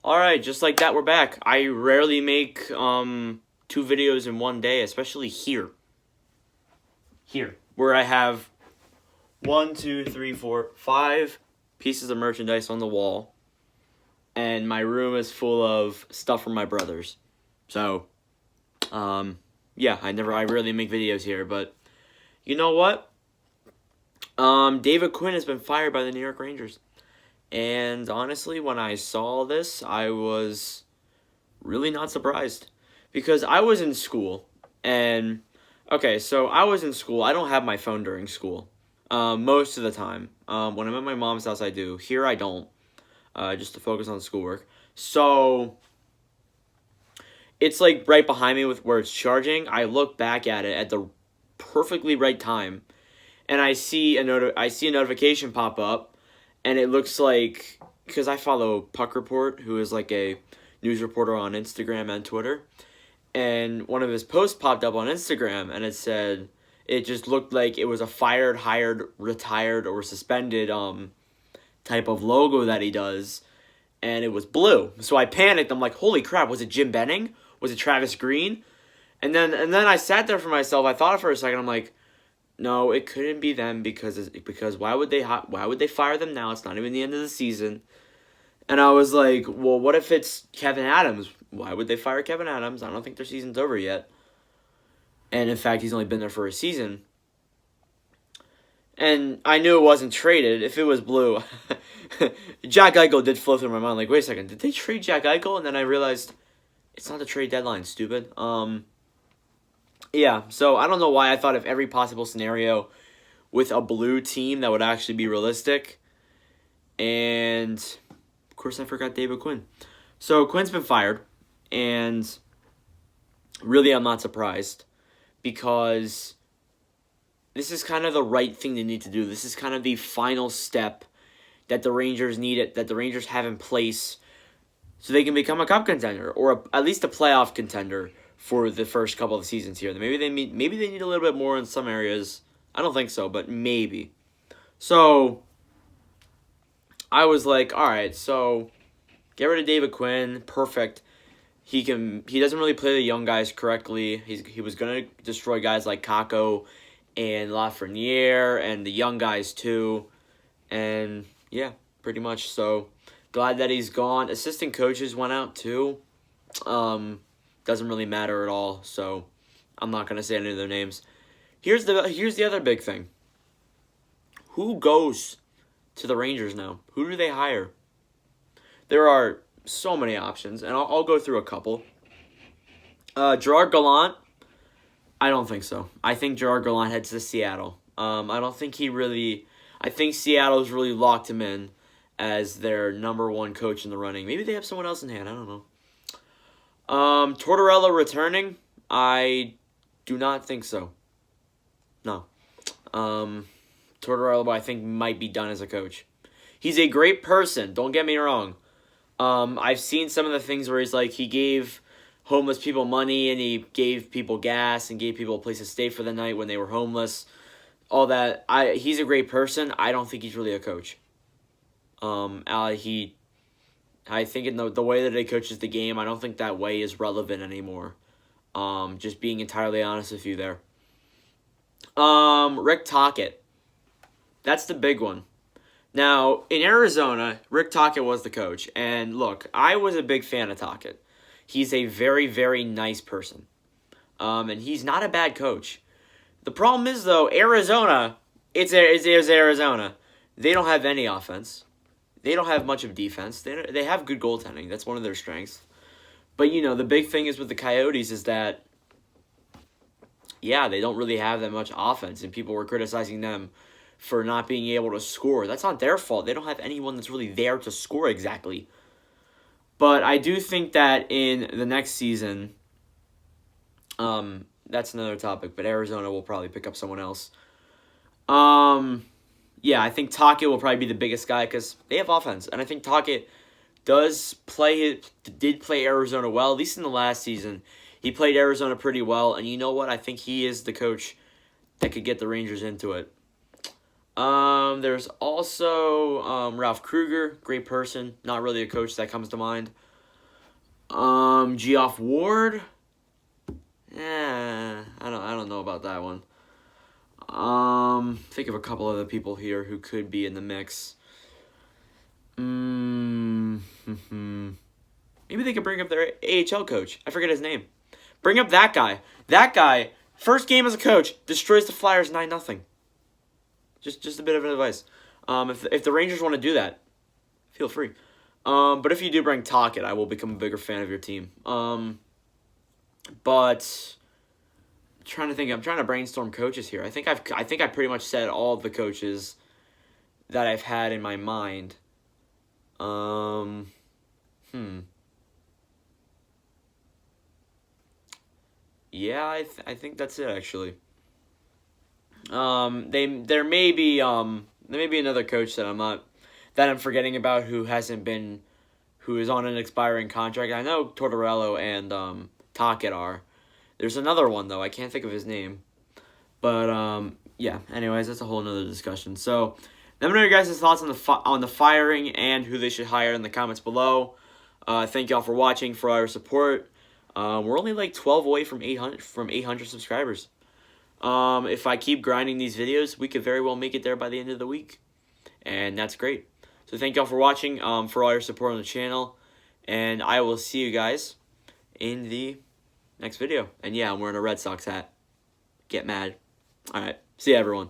Alright, just like that, we're back. I rarely make 2 videos in one day, especially here. Where I have 5 pieces of merchandise on the wall, and my room is full of stuff from my brothers. So, yeah, I rarely make videos here, but you know what? David Quinn has been fired by the New York Rangers. And honestly, when I saw this, I was really not surprised. Because I was in school, and, okay, so I was in school. I don't have my phone during school, most of the time. When I'm at my mom's house, I do. Here, I don't, just to focus on schoolwork. So, it's like right behind me with where it's charging. I look back at it at the perfectly right time, and I see a notification pop up, and it looks like, because I follow Puck Report, who is like a news reporter on Instagram and Twitter, and one of his posts popped up on Instagram, and it just looked like it was a fired, hired, retired, or suspended type of logo that he does, and it was blue. So I panicked. I'm like, holy crap, was it Jim Benning? Was it Travis Green? And then I sat there for myself. I thought for a second. I'm like, no, it couldn't be them because why would they fire them now? It's not even the end of the season. And I was like, well, what if it's Kevin Adams? Why would they fire Kevin Adams? I don't think their season's over yet. And in fact, he's only been there for a season. And I knew it wasn't traded. If it was blue, Jack Eichel did flow through my mind. Like, wait a second, did they trade Jack Eichel? And then I realized it's not the trade deadline, stupid. Yeah, so I don't know why I thought of every possible scenario with a blue team that would actually be realistic. And, of course, I forgot David Quinn. So, Quinn's been fired. And, really, I'm not surprised. Because this is kind of the right thing they need to do. This is kind of the final step that the Rangers that the Rangers have in place so they can become a cup contender, or at least a playoff contender for the first couple of seasons here. Maybe they need a little bit more in some areas. I don't think so, but maybe. So I was like, all right, so get rid of David Quinn, perfect. He doesn't really play the young guys correctly. He was gonna destroy guys like Kakko and Lafreniere and the young guys too. And yeah, pretty much. So glad that he's gone. Assistant coaches went out too. Doesn't really matter at all, so I'm not gonna say any of their names. Here's the other big thing. Who goes to the Rangers now? Who do they hire? There are so many options, and I'll go through a couple. Gerard Gallant, I don't think so. I think Gerard Gallant heads to Seattle. I don't think I think Seattle's really locked him in as their number one coach in the running. Maybe they have someone else in hand. I don't know. Tortorella returning? I do not think so. No. Tortorella, I think, might be done as a coach. He's a great person. Don't get me wrong. I've seen some of the things where he's like, he gave homeless people money and he gave people gas and gave people a place to stay for the night when they were homeless. All that. He's a great person. I don't think he's really a coach. I think in the way that he coaches the game, I don't think that way is relevant anymore. Just being entirely honest with you there. Rick Tocchet. That's the big one. Now, in Arizona, Rick Tocchet was the coach. And look, I was a big fan of Tocchet. He's a very, very nice person. And he's not a bad coach. The problem is, though, Arizona, it's Arizona. They don't have any offense. They don't have much of defense. They have good goaltending. That's one of their strengths. But, the big thing is with the Coyotes is that, yeah, they don't really have that much offense. And people were criticizing them for not being able to score. That's not their fault. They don't have anyone that's really there to score exactly. But I do think that in the next season, that's another topic, but Arizona will probably pick up someone else. Yeah, I think Tocchet will probably be the biggest guy because they have offense. And I think Tocchet did play Arizona well, at least in the last season. He played Arizona pretty well, and you know what? I think he is the coach that could get the Rangers into it. There's also Ralph Krueger, great person, not really a coach that comes to mind. Geoff Ward. I don't know about that one. Think of a couple other people here who could be in the mix. Maybe they could bring up their AHL coach. I forget his name. Bring up that guy. That guy, first game as a coach, destroys the Flyers 9-0. Just a bit of advice. If the Rangers want to do that, feel free. But if you do bring Tocchet, I will become a bigger fan of your team. But I'm trying to think. I'm trying to brainstorm coaches here. I think I pretty much said all of the coaches that I've had in my mind. Yeah, I think that's it actually. There may be another coach that I'm forgetting about who is on an expiring contract. I know Tortorella and Tocchet are. There's another one though. I can't think of his name. But yeah. Anyways, that's a whole nother discussion. So let me know your guys' thoughts on the firing and who they should hire in the comments below. Thank y'all for watching, for all your support. We're only like 12 away from 800 subscribers. If I keep grinding these videos, we could very well make it there by the end of the week. And that's great. So thank y'all for watching, for all your support on the channel. And I will see you guys in the next video. And yeah, I'm wearing a Red Sox hat. Get mad. Alright, see ya everyone.